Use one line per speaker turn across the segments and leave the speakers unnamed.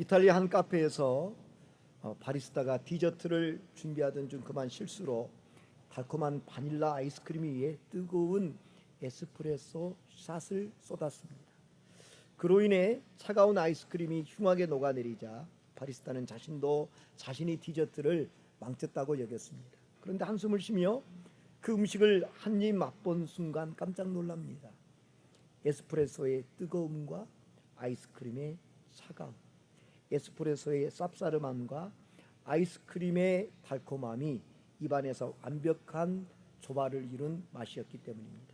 이탈리아 한 카페에서 바리스타가 디저트를 준비하던 중 그만 실수로 달콤한 바닐라 아이스크림 위에 뜨거운 에스프레소 샷을 쏟았습니다. 그로 인해 차가운 아이스크림이 흉하게 녹아내리자 바리스타는 자신도 자신이 디저트를 망쳤다고 여겼습니다. 그런데 한숨을 쉬며 그 음식을 한 입 맛본 순간 깜짝 놀랍니다. 에스프레소의 뜨거움과 아이스크림의 차가움, 에스프레소의 쌉싸름함과 아이스크림의 달콤함이 입안에서 완벽한 조화를 이룬 맛이었기 때문입니다.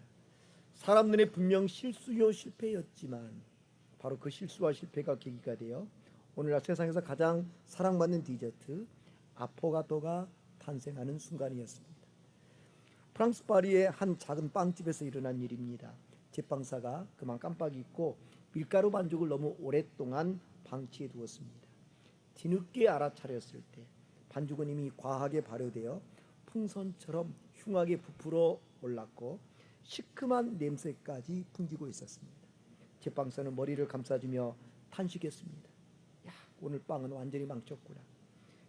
사람 눈에 분명 실수요 실패였지만 바로 그 실수와 실패가 계기가 되어 오늘날 세상에서 가장 사랑받는 디저트 아포가토가 탄생하는 순간이었습니다. 프랑스 파리의 한 작은 빵집에서 일어난 일입니다. 제빵사가 그만 깜빡 잊고 밀가루 반죽을 너무 오랫동안 방치해 두었습니다. 뒤늦게 알아차렸을 때 반죽은 이미 과하게 발효되어 풍선처럼 흉하게 부풀어 올랐고 시큼한 냄새까지 풍기고 있었습니다. 제빵사는 머리를 감싸주며 탄식했습니다. 야, 오늘 빵은 완전히 망쳤구나.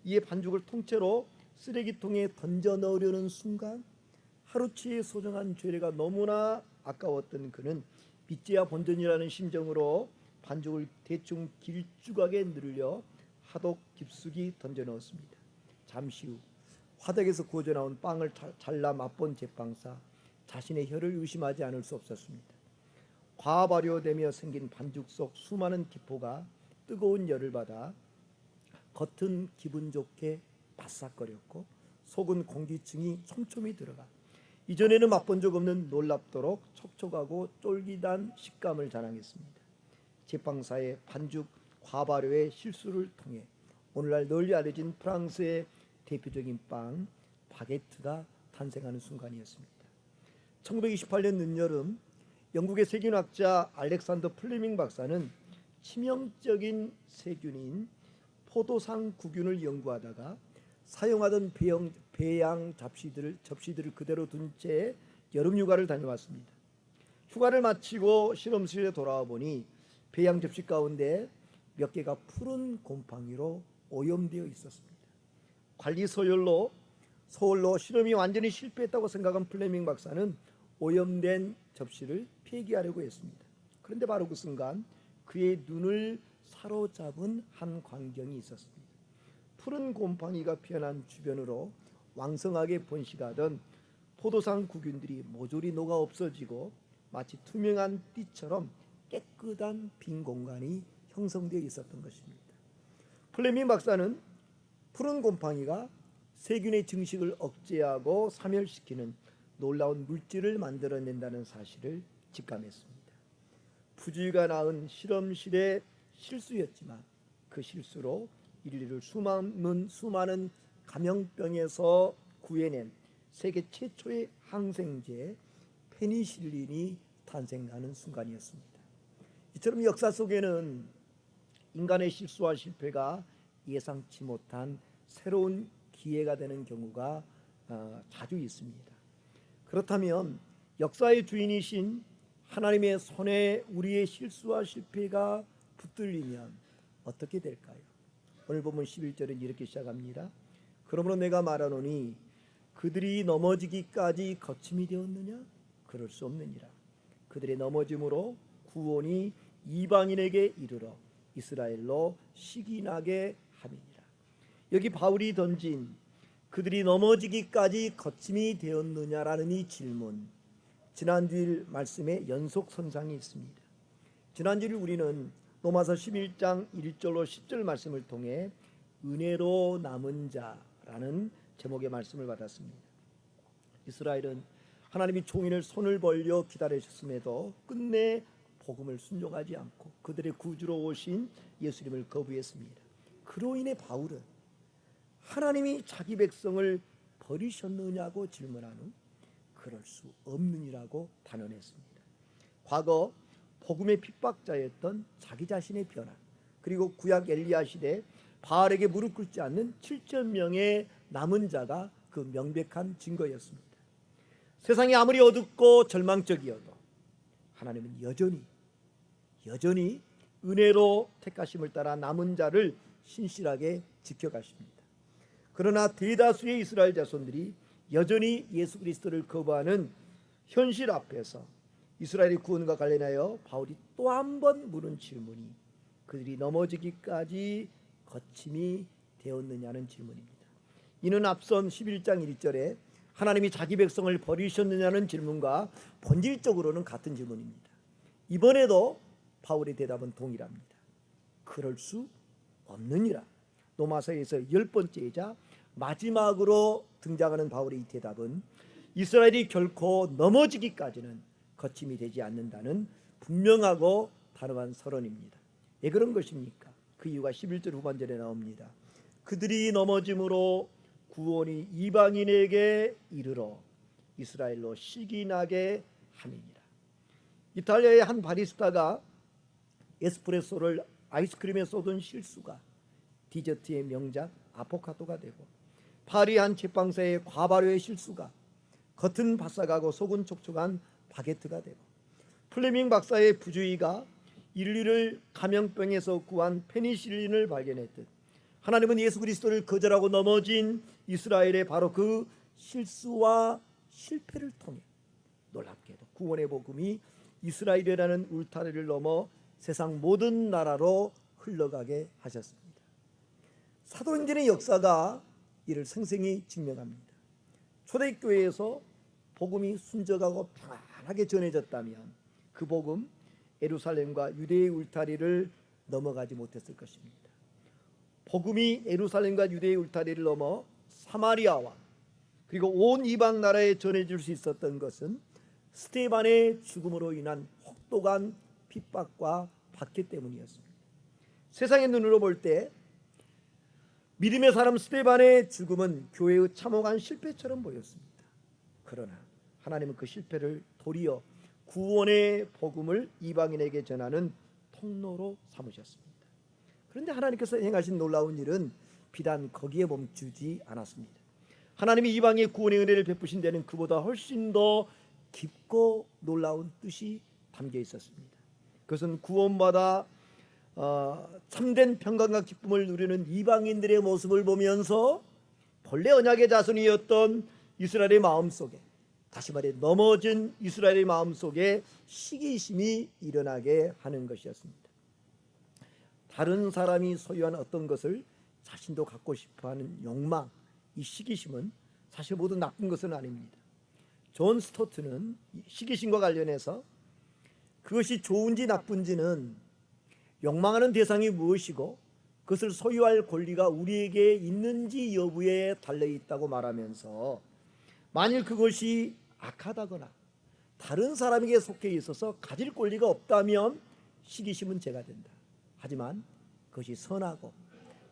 이에 반죽을 통째로 쓰레기통에 던져 넣으려는 순간 하루치의 소중한 죄례가 너무나 아까웠던 그는 빚제야 본전이라는 심정으로 반죽을 대충 길쭉하게 늘려 화덕 깊숙이 던져 넣었습니다. 잠시 후 화덕에서 구워져 나온 빵을 잘라 맛본 제빵사, 자신의 혀를 의심하지 않을 수 없었습니다. 과발효되며 생긴 반죽 속 수많은 기포가 뜨거운 열을 받아 겉은 기분 좋게 바싹거렸고 속은 공기층이 촘촘히 들어가 이전에는 맛본 적 없는 놀랍도록 촉촉하고 쫄깃한 식감을 자랑했습니다. 제빵사의 반죽 과발효의 실수를 통해 오늘날 널리 알려진 프랑스의 대표적인 빵 바게트가 탄생하는 순간이었습니다. 1928년 늦여름 영국의 세균학자 알렉산더 플레밍 박사는 치명적인 세균인 포도상 구균을 연구하다가 사용하던 배양 접시들을 그대로 둔 채 여름 휴가를 다녀왔습니다. 휴가를 마치고 실험실에 돌아와 보니 배양 접시 가운데 몇 개가 푸른 곰팡이로 오염되어 있었습니다. 관리 소홀로 실험이 완전히 실패했다고 생각한 플레밍 박사는 오염된 접시를 폐기하려고 했습니다. 그런데 바로 그 순간 그의 눈을 사로잡은 한 광경이 있었습니다. 푸른 곰팡이가 피어난 주변으로 왕성하게 번식하던 포도상 구균들이 모조리 녹아 없어지고 마치 투명한 띠처럼 깨끗한 빈 공간이 형성되어 있었던 것입니다. 플레밍 박사는 푸른 곰팡이가 세균의 증식을 억제하고 사멸시키는 놀라운 물질을 만들어낸다는 사실을 직감했습니다. 부주의가 낳은 실험실의 실수였지만 그 실수로 인류를 수많은 감염병에서 구해낸 세계 최초의 항생제 페니실린이 탄생하는 순간이었습니다. 이처럼 역사 속에는 인간의 실수와 실패가 예상치 못한 새로운 기회가 되는 경우가 자주 있습니다. 그렇다면 역사의 주인이신 하나님의 손에 우리의 실수와 실패가 붙들리면 어떻게 될까요? 오늘 본문 11절은 이렇게 시작합니다. 그러므로 내가 말하노니 그들이 넘어지기까지 거침이 되었느냐? 그럴 수 없느니라. 그들의 넘어짐으로 구원이 이방인에게 이르러 이스라엘로 시기나게 함이니라. 여기 바울이 던진 그들이 넘어지기까지 거침이 되었느냐라는 이 질문, 지난주일 말씀에 연속선상이 있습니다. 지난주일 우리는 로마서 11장 1절로 10절 말씀을 통해 은혜로 남은 자라는 제목의 말씀을 받았습니다. 이스라엘은 하나님이 종인을 손을 벌려 기다리셨음에도 끝내 복음을 순종하지 않고 그들의 구주로 오신 예수님을 거부했습니다. 그로 인해 바울은 하나님이 자기 백성을 버리셨느냐고 질문한 후 그럴 수 없느니라고 단언했습니다. 과거 복음의 핍박자였던 자기 자신의 변화, 그리고 구약 엘리야 시대 바알에게 무릎 꿇지 않는 7천 명의 남은 자가 그 명백한 증거였습니다. 세상이 아무리 어둡고 절망적이어도 하나님은 여전히 은혜로 택하심을 따라 남은 자를 신실하게 지켜가십니다. 그러나 대다수의 이스라엘 자손들이 여전히 예수 그리스도를 거부하는 현실 앞에서 이스라엘의 구원과 관련하여 바울이 또 한 번 물은 질문이 그들이 넘어지기까지 거침이 되었느냐는 질문입니다. 이는 앞선 11장 1절에 하나님이 자기 백성을 버리셨느냐는 질문과 본질적으로는 같은 질문입니다. 이번에도 바울의 대답은 동일합니다. 그럴 수 없느니라. 로마서에서 10번째이자 마지막으로 등장하는 바울의 이 대답은 이스라엘이 결코 넘어지기까지는 거침이 되지 않는다는 분명하고 단호한 선언입니다. 왜 그런 것입니까? 그 이유가 11절 후반절에 나옵니다. 그들이 넘어짐으로 구원이 이방인에게 이르러 이스라엘로 시기나게 함이니라. 이탈리아의 한 바리스타가 에스프레소를 아이스크림에 쏟은 실수가 디저트의 명작 아포카도가 되고, 파리 한 제빵사의 과발효의 실수가 겉은 바삭하고 속은 촉촉한 바게트가 되고, 플레밍 박사의 부주의가 인류를 감염병에서 구한 페니실린을 발견했듯 하나님은 예수 그리스도를 거절하고 넘어진 이스라엘의 바로 그 실수와 실패를 통해 놀랍게도 구원의 복음이 이스라엘이라는 울타리를 넘어 세상 모든 나라로 흘러가게 하셨습니다. 사도행전의 역사가 이를 생생히 증명합니다. 초대교회에서 복음이 순적하고 평안하게 전해졌다면 그 복음 예루살렘과 유대의 울타리를 넘어가지 못했을 것입니다. 복음이 예루살렘과 유대의 울타리를 넘어 사마리아와 그리고 온 이방 나라에 전해질 수 있었던 것은 스데반의 죽음으로 인한 혹독한 핍박과 박해 때문이었습니다. 세상의 눈으로 볼 때 믿음의 사람 스데반의 죽음은 교회의 참혹한 실패처럼 보였습니다. 그러나 하나님은 그 실패를 도리어 구원의 복음을 이방인에게 전하는 통로로 삼으셨습니다. 그런데 하나님께서 행하신 놀라운 일은 비단 거기에 멈추지 않았습니다. 하나님이 이방의 구원의 은혜를 베푸신 데는 그보다 훨씬 더 깊고 놀라운 뜻이 담겨 있었습니다. 그것은 구원받아 참된 평강과 기쁨을 누리는 이방인들의 모습을 보면서 본래 언약의 자손이었던 이스라엘의 마음속에, 다시 말해 넘어진 이스라엘의 마음속에 시기심이 일어나게 하는 것이었습니다. 다른 사람이 소유한 어떤 것을 자신도 갖고 싶어하는 욕망, 이 시기심은 사실 모두 나쁜 것은 아닙니다. 존 스토트는 시기심과 관련해서 그것이 좋은지 나쁜지는 욕망하는 대상이 무엇이고 그것을 소유할 권리가 우리에게 있는지 여부에 달려있다고 말하면서, 만일 그것이 악하다거나 다른 사람에게 속해 있어서 가질 권리가 없다면 시기심은 죄가 된다. 하지만 그것이 선하고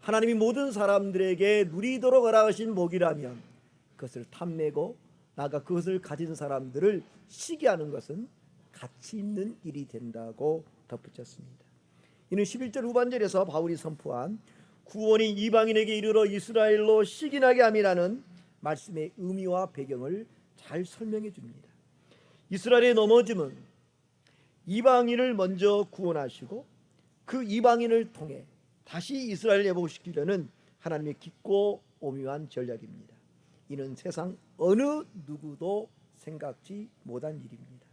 하나님이 모든 사람들에게 누리도록 허락하신 복이라면 그것을 탐내고 나아가 그것을 가진 사람들을 시기하는 것은 가치 있는 일이 된다고 덧붙였습니다. 이는 11절 후반절에서 바울이 선포한 구원이 이방인에게 이르러 이스라엘로 시기나게 함이라는 말씀의 의미와 배경을 잘 설명해 줍니다. 이스라엘의 넘어짐은 이방인을 먼저 구원하시고 그 이방인을 통해 다시 이스라엘을 회복시키려는 하나님의 깊고 오묘한 전략입니다. 이는 세상 어느 누구도 생각지 못한 일입니다.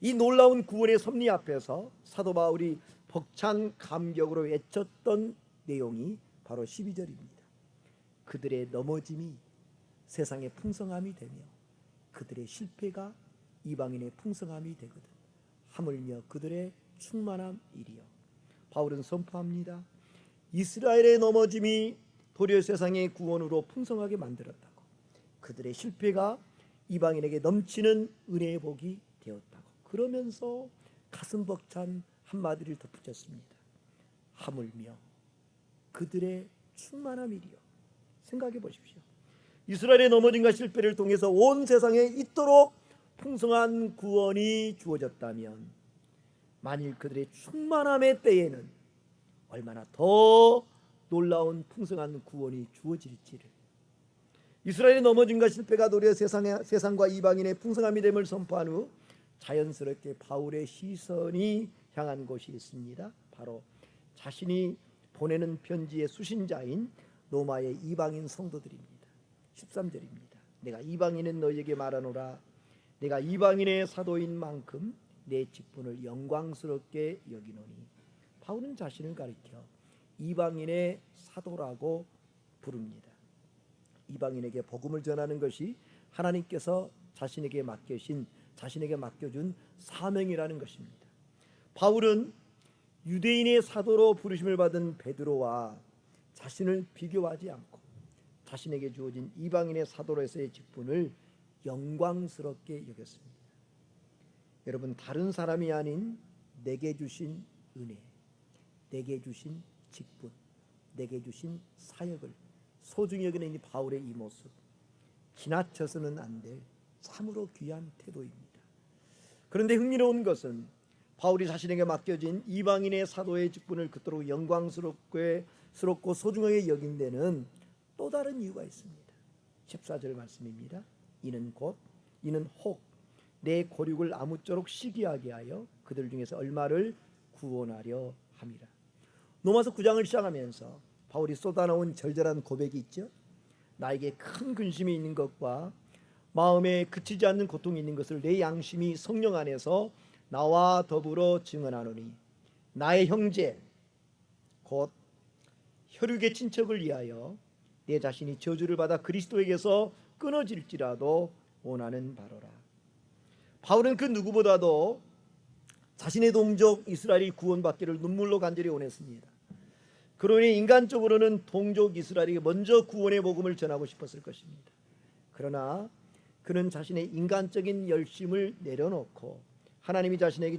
이 놀라운 구원의 섭리 앞에서 사도 바울이 벅찬 감격으로 외쳤던 내용이 바로 12절입니다. 그들의 넘어짐이 세상의 풍성함이 되며 그들의 실패가 이방인의 풍성함이 되거든 하물며 그들의 충만함이리요. 바울은 선포합니다. 이스라엘의 넘어짐이 도리어 세상의 구원으로 풍성하게 만들었다고, 그들의 실패가 이방인에게 넘치는 은혜의 복이 되었다고, 그러면서 가슴 벅찬 한마디를 덧붙였습니다. 하물며 그들의 충만함이리요. 생각해 보십시오. 이스라엘의 넘어짐과 실패를 통해서 온 세상에 있도록 풍성한 구원이 주어졌다면 만일 그들의 충만함의 때에는 얼마나 더 놀라운 풍성한 구원이 주어질지를, 이스라엘의 넘어짐과 실패가 도리어 세상과 이방인의 풍성함이 됨을 선포한 후 자연스럽게 바울의 시선이 향한 곳이 있습니다. 바로 자신이 보내는 편지의 수신자인 로마의 이방인 성도들입니다. 13절입니다. 내가 이방인은 너희에게 말하노라. 내가 이방인의 사도인 만큼 내 직분을 영광스럽게 여기노니. 바울은 자신을 가리켜 이방인의 사도라고 부릅니다. 이방인에게 복음을 전하는 것이 하나님께서 자신에게 맡겨준 사명이라는 것입니다. 바울은 유대인의 사도로 부르심을 받은 베드로와 자신을 비교하지 않고 자신에게 주어진 이방인의 사도로서의 직분을 영광스럽게 여겼습니다. 여러분, 다른 사람이 아닌 내게 주신 은혜, 내게 주신 직분, 내게 주신 사역을 소중히 여기는 이 바울의 이 모습, 지나쳐서는 안 될 참으로 귀한 태도입니다. 그런데 흥미로운 것은 바울이 자신에게 맡겨진 이방인의 사도의 직분을 그토록 영광스럽고 소중하게 여긴 데는 또 다른 이유가 있습니다. 14절 말씀입니다. 이는 혹 내 고륙을 아무쪼록 시기하게 하여 그들 중에서 얼마를 구원하려 함이라. 로마서 9장을 시작하면서 바울이 쏟아놓은 절절한 고백이 있죠. 나에게 큰 근심이 있는 것과 마음에 그치지 않는 고통이 있는 것을 내 양심이 성령 안에서 나와 더불어 증언하노니 나의 형제 곧 혈육의 친척을 위하여 내 자신이 저주를 받아 그리스도에게서 끊어질지라도 원하는 바로라. 바울은 그 누구보다도 자신의 동족 이스라엘이 구원받기를 눈물로 간절히 원했습니다. 그러니 인간적으로는 동족 이스라엘에게 먼저 구원의 복음을 전하고 싶었을 것입니다. 그러나 그는 자신의 인간적인 열심을 내려놓고 하나님이 자신에게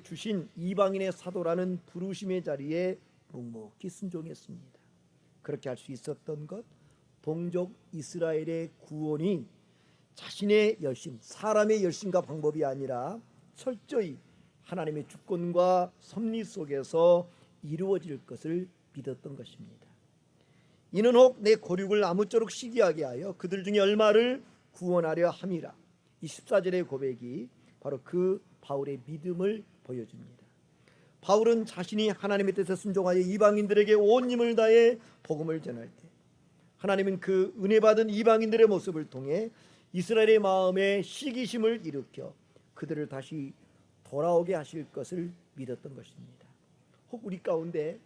주신 이방인의 사도라는 부르심의 자리에 묵묵히 순종했습니다. 그렇게 할 수 있었던 것, 동족 이스라엘의 구원이 자신의 열심, 사람의 열심과 방법이 아니라 철저히 하나님의 주권과 섭리 속에서 이루어질 것을 믿었던 것입니다. 이는 혹 내 고륙을 아무쪼록 시기하게 하여 그들 중에 얼마를 구원하려 함이라. 이 14절의 고백이 바로 그 바울의 믿음을 보여줍니다. 바울은 자신이 하나님의 뜻에 순종하여 이방인들에게 온 힘을 다해 복음을 전할 때 하나님은 그 은혜 받은 이방인들의 모습을 통해 이스라엘의 마음에 시기심을 일으켜 그들을 다시 돌아오게 하실 것을 믿었던 것입니다. 혹 우리 가운데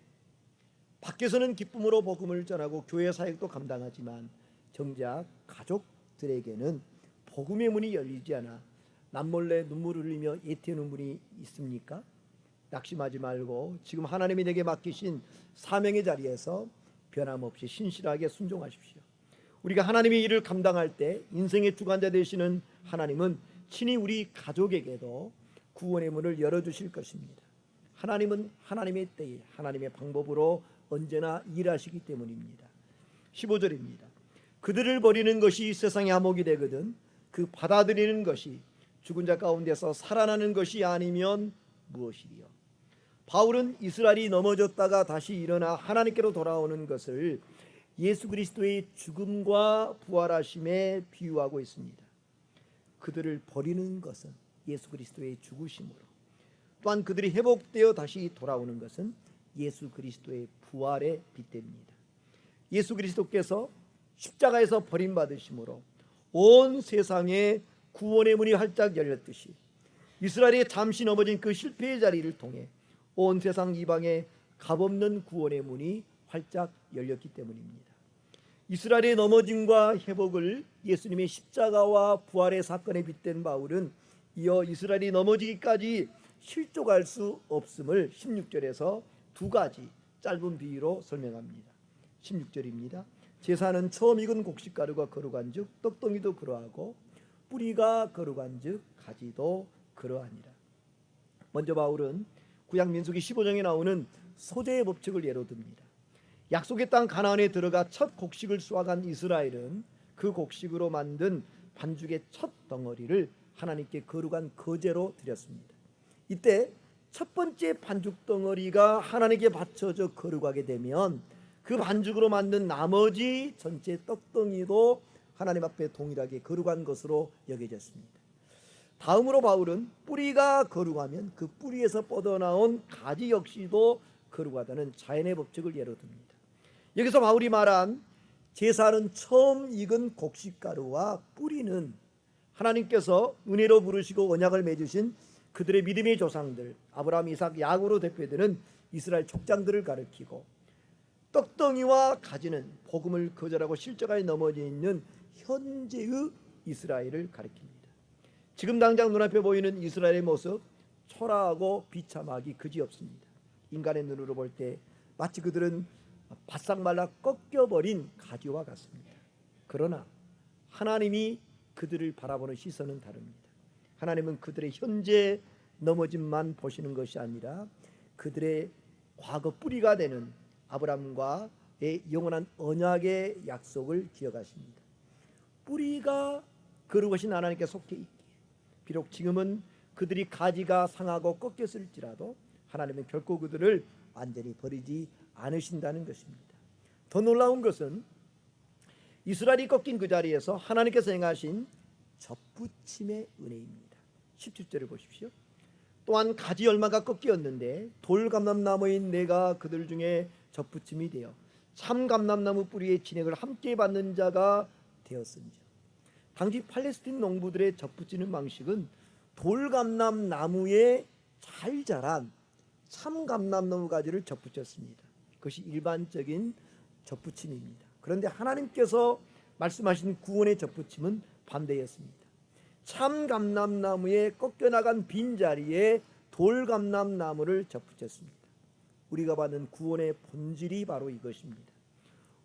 밖에서는 기쁨으로 복음을 전하고 교회 사역도 감당하지만 정작 가족들에게는 복음의 문이 열리지 않아 남몰래 눈물을 흘리며 애태우는 분이 있습니까? 낙심하지 말고 지금 하나님이 내게 맡기신 사명의 자리에서 변함없이 신실하게 순종하십시오. 우리가 하나님의 일을 감당할 때 인생의 주관자 되시는 하나님은 친히 우리 가족에게도 구원의 문을 열어주실 것입니다. 하나님은 하나님의 때에 하나님의 방법으로 언제나 일하시기 때문입니다. 15절입니다. 그들을 버리는 것이 세상의 암흑이 되거든 그 받아들이는 것이 죽은 자 가운데서 살아나는 것이 아니면 무엇이리요. 바울은 이스라엘이 넘어졌다가 다시 일어나 하나님께로 돌아오는 것을 예수 그리스도의 죽음과 부활하심에 비유하고 있습니다. 그들을 버리는 것은 예수 그리스도의 죽으심으로, 또한 그들이 회복되어 다시 돌아오는 것은 예수 그리스도의 부활에 빗댑니다. 예수 그리스도께서 십자가에서 버림받으심으로 온 세상에 구원의 문이 활짝 열렸듯이 이스라엘이 잠시 넘어진 그 실패의 자리를 통해 온 세상 이방에 값없는 구원의 문이 활짝 열렸기 때문입니다. 이스라엘의 넘어짐과 회복을 예수님의 십자가와 부활의 사건에 빗댄 바울은 이어 이스라엘이 넘어지기까지 실족할 수 없음을 16절에서 두 가지 짧은 비유로 설명합니다. 16절입니다. 제사는 처음 익은 곡식가루가 거룩한즉 떡덩이도 그러하고 뿌리가 거룩한즉 가지도 그러하니라. 먼저 바울은 구약 민수기 15장에 나오는 소재의 법칙을 예로 듭니다. 약속의 땅 가나안에 들어가 첫 곡식을 수확한 이스라엘은 그 곡식으로 만든 반죽의 첫 덩어리를 하나님께 거룩한 거제로 드렸습니다. 이때 첫 번째 반죽 덩어리가 하나님께 바쳐져 거룩하게 되면 그 반죽으로 만든 나머지 전체 떡덩이도 하나님 앞에 동일하게 거룩한 것으로 여겨졌습니다. 다음으로 바울은 뿌리가 거룩하면 그 뿌리에서 뻗어나온 가지 역시도 거룩하다는 자연의 법칙을 예로 듭니다. 여기서 바울이 말한 제사는 처음 익은 곡식가루와 뿌리는 하나님께서 은혜로 부르시고 언약을 맺으신 그들의 믿음의 조상들 아브라함, 이삭, 야곱으로 대표되는 이스라엘 족장들을 가리키고, 떡덩이와 가지는 복음을 거절하고 실족하에 넘어져 있는 현재의 이스라엘을 가리킵니다. 지금 당장 눈앞에 보이는 이스라엘의 모습, 초라하고 비참하기 그지없습니다. 인간의 눈으로 볼 때 마치 그들은 바싹 말라 꺾여버린 가지와 같습니다. 그러나 하나님이 그들을 바라보는 시선은 다릅니다. 하나님은 그들의 현재 넘어짐만 보시는 것이 아니라 그들의 과거 뿌리가 되는 아브라함과의 영원한 언약의 약속을 기억하십니다. 뿌리가 거룩하신 하나님께 속해 있기에 비록 지금은 그들이 가지가 상하고 꺾였을지라도 하나님은 결코 그들을 완전히 버리지 않으신다는 것입니다. 더 놀라운 것은 이스라엘이 꺾인 그 자리에서 하나님께서 행하신 접붙임의 은혜입니다. 17절을 보십시오. 또한 가지 열마가 꺾였는데 돌감람나무인 내가 그들 중에 접붙임이 되어 참 감람나무 뿌리의 진액을 함께 받는 자가 되었은지. 당시 팔레스틴 농부들의 접붙이는 방식은 돌감람나무에 잘 자란 참 감람나무 가지를 접붙였습니다. 그것이 일반적인 접붙임입니다. 그런데 하나님께서 말씀하신 구원의 접붙임은 반대였습니다. 참 감람나무에 꺾여나간 빈자리에 돌감람나무를 접붙였습니다. 우리가 받는 구원의 본질이 바로 이것입니다.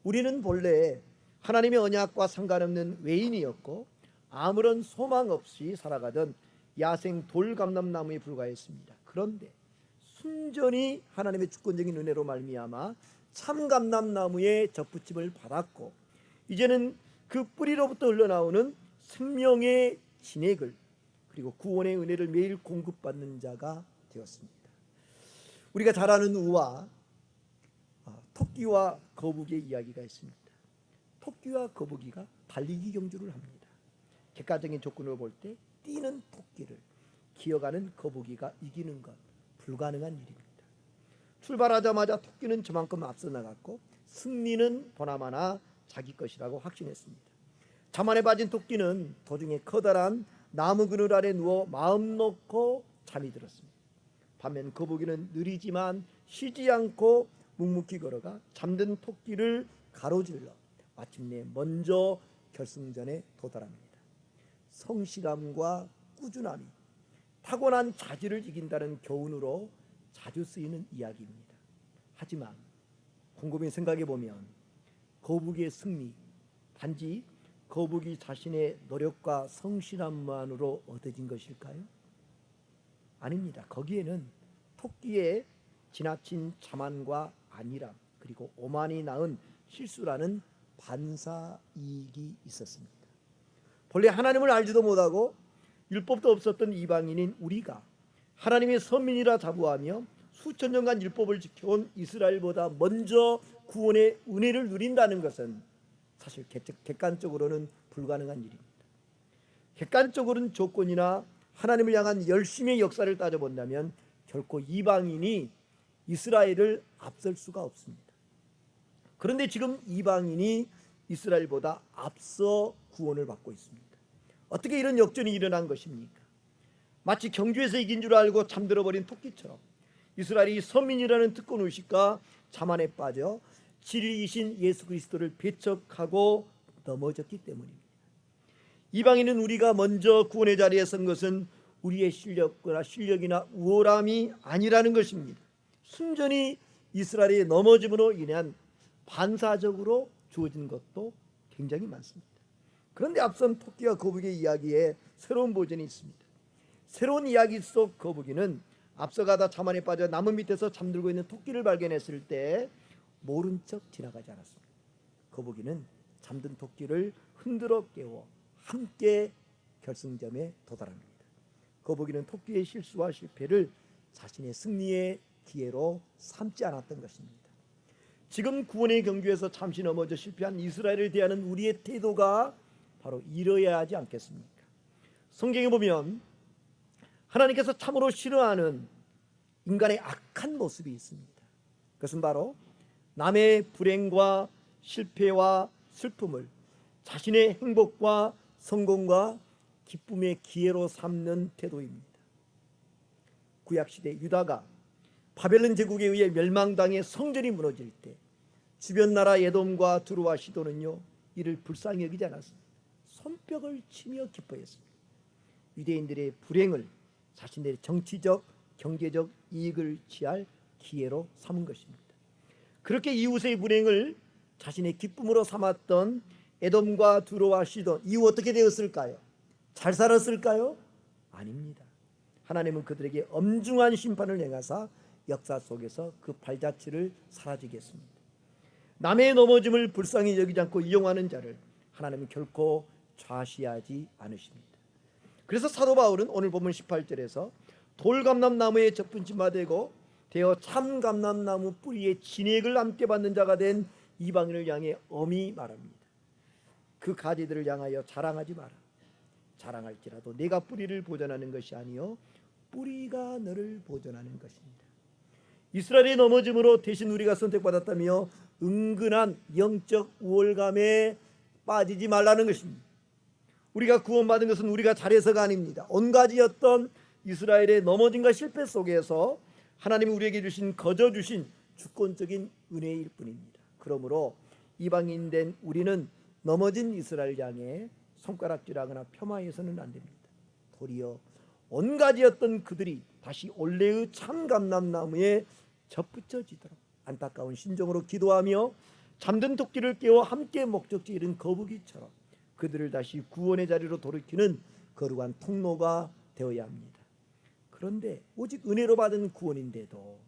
우리는 본래 하나님의 언약과 상관없는 외인이었고 아무런 소망 없이 살아가던 야생 돌감람나무에 불과했습니다. 그런데 순전히 하나님의 주권적인 은혜로 말미암아 참감람나무의 접붙임을 받았고 이제는 그 뿌리로부터 흘러나오는 생명의 진액을 그리고 구원의 은혜를 매일 공급받는 자가 되었습니다. 우리가 잘 아는 우화 토끼와 거북이의 이야기가 있습니다. 토끼와 거북이가 달리기 경주를 합니다. 객관적인 조건으로 볼 때 뛰는 토끼를 기어가는 거북이가 이기는 것 불가능한 일입니다. 출발하자마자 토끼는 저만큼 앞서 나갔고 승리는 보나마나 자기 것이라고 확신했습니다. 자만에 빠진 토끼는 도중에 커다란 나무 그늘 아래 누워 마음 놓고 잠이 들었습니다. 반면 거북이는 느리지만 쉬지 않고 묵묵히 걸어가 잠든 토끼를 가로질러 마침내 먼저 결승전에 도달합니다. 성실함과 꾸준함이 타고난 자질을 이긴다는 교훈으로 자주 쓰이는 이야기입니다. 하지만 곰곰이 생각해 보면 거북이의 승리 단지 거북이 자신의 노력과 성실함만으로 얻어진 것일까요? 아닙니다. 거기에는 토끼의 지나친 자만과 안일함 그리고 오만이 낳은 실수라는 반사이익이 있었습니다. 본래 하나님을 알지도 못하고 율법도 없었던 이방인인 우리가 하나님의 선민이라 자부하며 수천 년간 율법을 지켜온 이스라엘보다 먼저 구원의 은혜를 누린다는 것은 사실 객관적으로는 불가능한 일입니다. 객관적으로는 조건이나 하나님을 향한 열심의 역사를 따져본다면 결코 이방인이 이스라엘을 앞설 수가 없습니다. 그런데 지금 이방인이 이스라엘보다 앞서 구원을 받고 있습니다. 어떻게 이런 역전이 일어난 것입니까? 마치 경주에서 이긴 줄 알고 잠들어버린 토끼처럼 이스라엘이 선민이라는 특권의식과 자만에 빠져 진리이신 예수 그리스도를 배척하고 넘어졌기 때문입니다. 이방인은 우리가 먼저 구원의 자리에 선 것은 우리의 실력이나 우월함이 아니라는 것입니다. 순전히 이스라엘의 넘어짐으로 인한 반사적으로 주어진 것도 굉장히 많습니다. 그런데 앞선 토끼와 거북이의 이야기에 새로운 버전이 있습니다. 새로운 이야기 속 거북이는 앞서가다 자만에 빠져 나무 밑에서 잠들고 있는 토끼를 발견했을 때 모른 척 지나가지 않았습니다. 거북이는 잠든 토끼를 흔들어 깨워 함께 결승점에 도달합니다. 거북이는 토끼의 실수와 실패를 자신의 승리의 기회로 삼지 않았던 것입니다. 지금 구원의 경주에서 잠시 넘어져 실패한 이스라엘을 대하는 우리의 태도가 바로 이러해야 하지 않겠습니까? 성경에 보면 하나님께서 참으로 싫어하는 인간의 악한 모습이 있습니다. 그것은 바로 남의 불행과 실패와 슬픔을 자신의 행복과 성공과 기쁨의 기회로 삼는 태도입니다. 구약시대 유다가 바벨론 제국에 의해 멸망당해 성전이 무너질 때 주변 나라 에돔과 두루와 시돈은요 이를 불쌍히 여기지 않았습니다. 손뼉을 치며 기뻐했습니다. 유대인들의 불행을 자신들의 정치적 경제적 이익을 취할 기회로 삼은 것입니다. 그렇게 이웃의 불행을 자신의 기쁨으로 삼았던 에돔과 두루와 시돈, 이후 어떻게 되었을까요? 잘 살았을까요? 아닙니다. 하나님은 그들에게 엄중한 심판을 행하사 역사 속에서 그 발자취를 사라지게 했습니다. 남의 넘어짐을 불쌍히 여기지 않고 이용하는 자를 하나님은 결코 좌시하지 않으십니다. 그래서 사도 바울은 오늘 본문 18절에서 돌감람나무에 접붙임바 되고 되어 참감람나무 뿌리에 진액을 함께 받는 자가 된 이방인을 향해 엄히 말합니다. 그 가지들을 향하여 자랑하지 마라. 자랑할지라도 내가 뿌리를 보존하는 것이 아니요 뿌리가 너를 보존하는 것입니다. 이스라엘의 넘어짐으로 대신 우리가 선택받았다며 은근한 영적 우월감에 빠지지 말라는 것입니다. 우리가 구원받은 것은 우리가 잘해서가 아닙니다. 온가지였던 이스라엘의 넘어짐과 실패 속에서 하나님이 우리에게 주신 거저 주신 주권적인 은혜일 뿐입니다. 그러므로 이방인 된 우리는 넘어진 이스라엘 향해 손가락질하거나 폄하해서는 안 됩니다. 도리어 온가지였던 그들이 다시 올레의 참감람나무에 접붙여지도록 안타까운 심정으로 기도하며 잠든 토끼를 깨워 함께 목적지에 이른 거북이처럼 그들을 다시 구원의 자리로 돌이키는 거룩한 통로가 되어야 합니다. 그런데 오직 은혜로 받은 구원인데도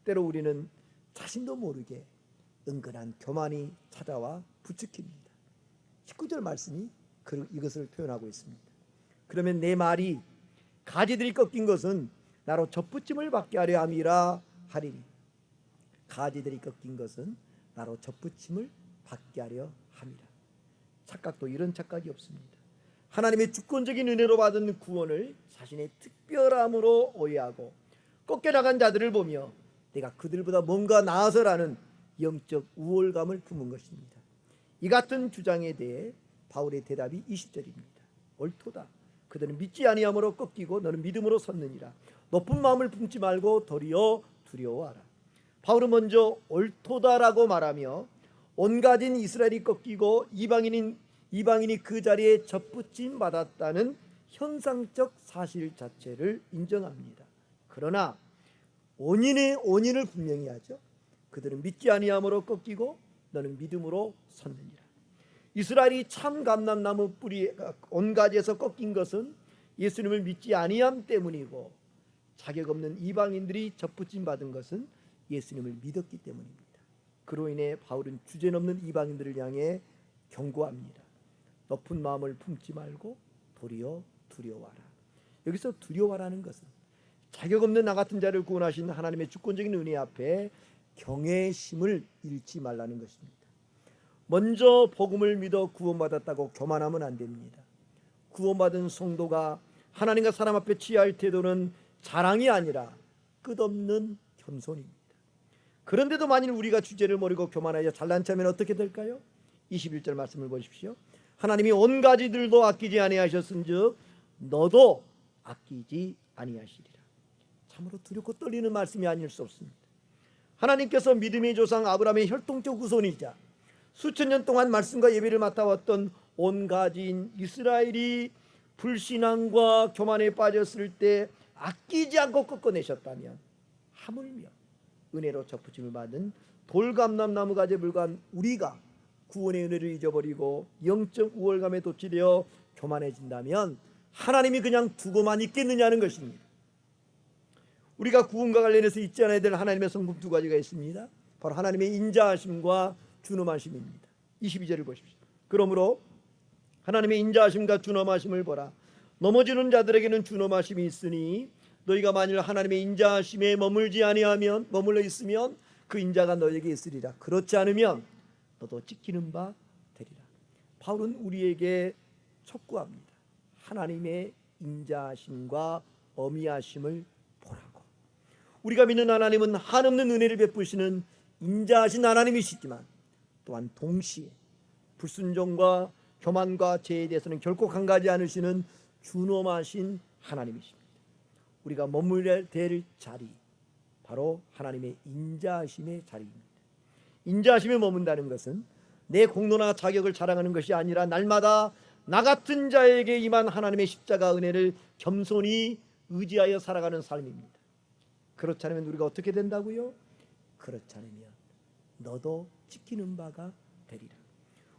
때로 우리는 자신도 모르게 은근한 교만이 찾아와 부추깁니다. 19절 말씀이 이것을 표현하고 있습니다. 그러면 내 말이 가지들이 꺾인 것은 나로 접붙임을 받게 하려 함이라 하리니. 가지들이 꺾인 것은 나로 접붙임을 받게 하려 함이라. 착각도 이런 착각이 없습니다. 하나님의 주권적인 은혜로 받은 구원을 자신의 특별함으로 오해하고 꺾여나간 자들을 보며 내가 그들보다 뭔가 나아서라는 영적 우월감을 품은 것입니다. 이 같은 주장에 대해 바울의 대답이 20절입니다. 옳도다. 그들은 믿지 아니함으로 꺾이고 너는 믿음으로 섰느니라. 높은 마음을 품지 말고 도리어 두려워하라. 바울은 먼저 옳도다라고 말하며 온가진 이스라엘이 꺾이고 이방인이 그 자리에 접붙임 받았다는 현상적 사실 자체를 인정합니다. 그러나 원인을 분명히 하죠. 그들은 믿지 아니함으로 꺾이고 너는 믿음으로 섰느니라. 이스라엘이 참 감람나무 뿌리 온가지에서 꺾인 것은 예수님을 믿지 아니함 때문이고 자격 없는 이방인들이 접붙임 받은 것은 예수님을 믿었기 때문입니다. 그로 인해 바울은 주제넘는 이방인들을 향해 경고합니다. 높은 마음을 품지 말고 도리어 두려워하라. 여기서 두려워하라는 것은 자격 없는 나 같은 자를 구원하신 하나님의 주권적인 은혜 앞에 경외심을 잃지 말라는 것입니다. 먼저 복음을 믿어 구원받았다고 교만하면 안 됩니다. 구원받은 성도가 하나님과 사람 앞에 취할 태도는 자랑이 아니라 끝없는 겸손입니다. 그런데도 만일 우리가 주제를 모르고 교만하여 잘난 체하면 어떻게 될까요? 21절 말씀을 보십시오. 하나님이 온 가지들도 아끼지 아니하셨은즉 너도 아끼지 아니하시리라. 참으로 두렵고 떨리는 말씀이 아닐 수 없습니다. 하나님께서 믿음의 조상 아브라함의 혈통적 후손이자 수천 년 동안 말씀과 예배를 맡아왔던 온 가지인 이스라엘이 불신앙과 교만에 빠졌을 때 아끼지 않고 꺾어내셨다면 하물며 은혜로 접붙임을 받은 돌감람나무 가지에 불과한 우리가 구원의 은혜를 잊어버리고 영적 우월감에 도취되어 교만해진다면 하나님이 그냥 두고만 있겠느냐는 것입니다. 우리가 구원과 관련해서 잊지 않아야 될 하나님의 성품 두 가지가 있습니다. 바로 하나님의 인자하심과 준엄하심입니다. 22절을 보십시오. 그러므로 하나님의 인자하심과 준엄하심을 보라. 넘어지는 자들에게는 준엄하심이 있으니 너희가 만일 하나님의 인자하심에 머물러 있으면 그 인자가 너에게 있으리라. 그렇지 않으면 너도 찍히는 바 되리라. 바울은 우리에게 촉구합니다. 하나님의 인자하심과 어미하심을 보라고. 우리가 믿는 하나님은 한없는 은혜를 베푸시는 인자하신 하나님이시지만 또한 동시에 불순종과 교만과 죄에 대해서는 결코 강가하지 않으시는 준엄하신 하나님이십니다. 우리가 머물러야 될 자리, 바로 하나님의 인자하심의 자리입니다. 인자하심에 머문다는 것은 내 공로나 자격을 자랑하는 것이 아니라 날마다 나 같은 자에게 임한 하나님의 십자가 은혜를 겸손히 의지하여 살아가는 삶입니다. 그렇지 않으면 우리가 어떻게 된다고요? 그렇지 않으면 너도 지키는 바가 되리라.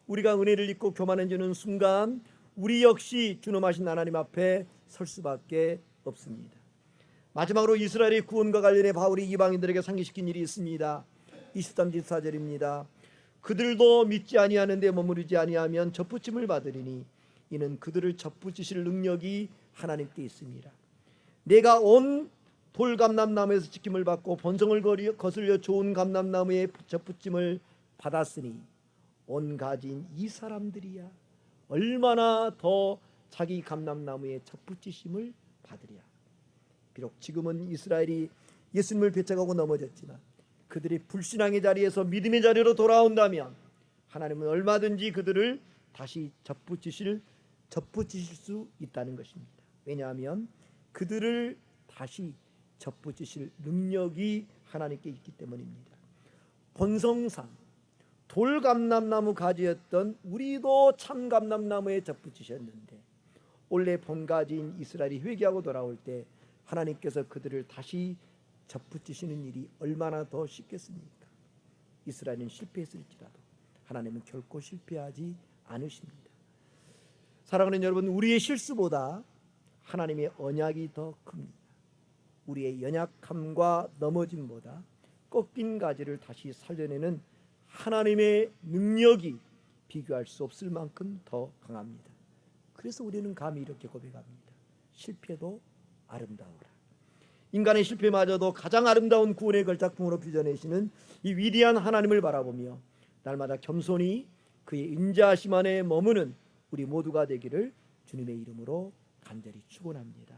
우리가 은혜를 잊고 교만해지는 순간 우리 역시 준엄하신 하나님 앞에 설 수밖에 없습니다. 마지막으로 이스라엘의 구원과 관련해 바울이 이방인들에게 상기시킨 일이 있습니다. 23, 24절입니다. 그들도 믿지 아니하는데 머무르지 아니하면 접붙임을 받으리니 이는 그들을 접붙이실 능력이 하나님께 있습니다. 내가 온 돌감람나무에서 지킴을 받고 번성을 거슬려 좋은 감람나무에 접붙임을 받았으니 온 가진 이 사람들이야 얼마나 더 자기 감람나무에 접붙이심을 받으랴. 비록 지금은 이스라엘이 예수님을 배척하고 넘어졌지만 그들이 불신앙의 자리에서 믿음의 자리로 돌아온다면 하나님은 얼마든지 그들을 다시 접붙이실 수 있다는 것입니다. 왜냐하면 그들을 다시 접붙이실 능력이 하나님께 있기 때문입니다. 본성상 돌감람나무 가지였던 우리도 참감람나무에 접붙이셨는데 원래 본가지인 이스라엘이 회개하고 돌아올 때 하나님께서 그들을 다시 접붙이시는 일이 얼마나 더 쉽겠습니까? 이스라엘은 실패했을지라도 하나님은 결코 실패하지 않으십니다. 사랑하는 여러분, 우리의 실수보다 하나님의 언약이 더 큽니다. 우리의 연약함과 넘어짐보다 꺾인 가지를 다시 살려내는 하나님의 능력이 비교할 수 없을 만큼 더 강합니다. 그래서 우리는 감히 이렇게 고백합니다. 실패도 아름다워라. 인간의 실패마저도 가장 아름다운 구원의 걸작품으로 빚어내시는 이 위대한 하나님을 바라보며 날마다 겸손히 그의 인자하심 안에 머무는 우리 모두가 되기를 주님의 이름으로 간절히 축원합니다.